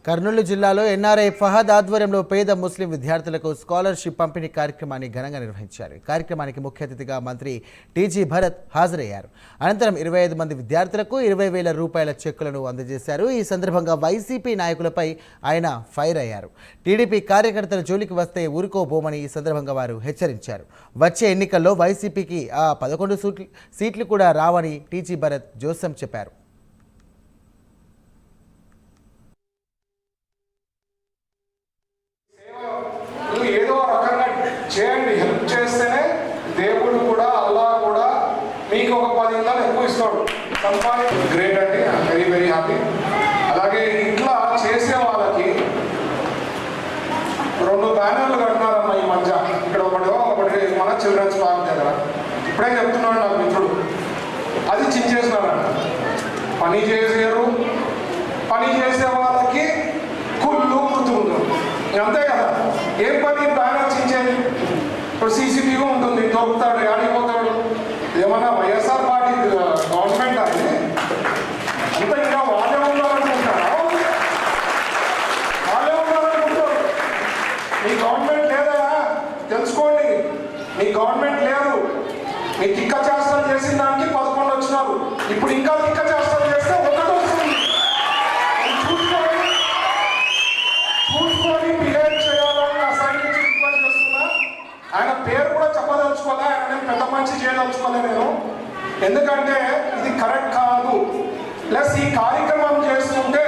కర్నూలు జిల్లాలో ఎన్ఆర్ఐ ఫహద్ ఆధ్వర్యంలో పేద ముస్లిం విద్యార్థులకు స్కాలర్షిప్ పంపిణీ కార్యక్రమాన్ని ఘనంగా నిర్వహించారు. కార్యక్రమానికి ముఖ్య అతిథిగా మంత్రి టీజీ భరత్ హాజరయ్యారు. అనంతరం 25 మంది విద్యార్థులకు 20,000 రూపాయల చెక్కులను అందజేశారు. ఈ సందర్భంగా వైసీపీ నాయకులపై ఆయన ఫైర్ అయ్యారు. టీడీపీ కార్యకర్తల జోలికి వస్తే ఊరుకోబోమని ఈ సందర్భంగా వారు హెచ్చరించారు. వచ్చే ఎన్నికల్లో వైసీపీకి ఆ 11 సీట్లు కూడా రావని టీజీ భరత్ జోస్యం చెప్పారు. ఏదో రకంగా చేయండి, హెల్ప్ చేస్తేనే దేవుడు కూడా అల్లా కూడా మీకు ఒక 10 ఇళ్ళని ఎక్కువ ఇస్తాడు. గ్రేట్ అండి, వెరీ వెరీ హ్యాపీ. అలాగే ఇట్లా చేసే వాళ్ళకి 2 బ్యానర్లు కట్టినారన్న ఈ మధ్య. ఇక్కడ ఒకటి మన చిల్డ్రన్స్ పార్క్ దగ్గర. ఇప్పుడే చెప్తున్నాడు నాకు మిత్రుడు, అది చించేసినారంట. పని చేసేరు, పని చేసే వాళ్ళకి కుళ్ళు గుర్తుకుంటారు. అంతే కదా, ఏం పని బ్యానర్ చించేది. ఇప్పుడు సీసీటీవీ ఉంటుంది, దొరుకుతాడు, ఆడిపోతాడు. ఏమన్నా వైఎస్ఆర్ పార్టీ గవర్నమెంట్ అది అంతా ఇంకా వాళ్ళే ఉండాలనుకుంటారా? వాళ్ళే ఉండాలనుకుంటారు. మీ గవర్నమెంట్ లేదా తెలుసుకోండి. మీ గవర్నమెంట్ లేదు. మీ తిక్క చేష్టలు చేసిన దానికి 11 వచ్చినారు. ఇప్పుడు ఇంకా తిక్క చేష్టలు చేస్తే 1 వస్తుంది. చూసుకొని బిహేవ్ చేయాలని ఆ సైడ్ నుంచి రిక్వెస్ట్ చేస్తున్నా. ఆయన పేరు కూడా చెప్పదలుచుకోలే, ఆయన నేను పెద్ద మంచి చేయదలుచుకోలే నేను. ఎందుకంటే ఇది కరెక్ట్ కాదు. ప్లస్ ఈ కార్యక్రమం చేస్తుంటే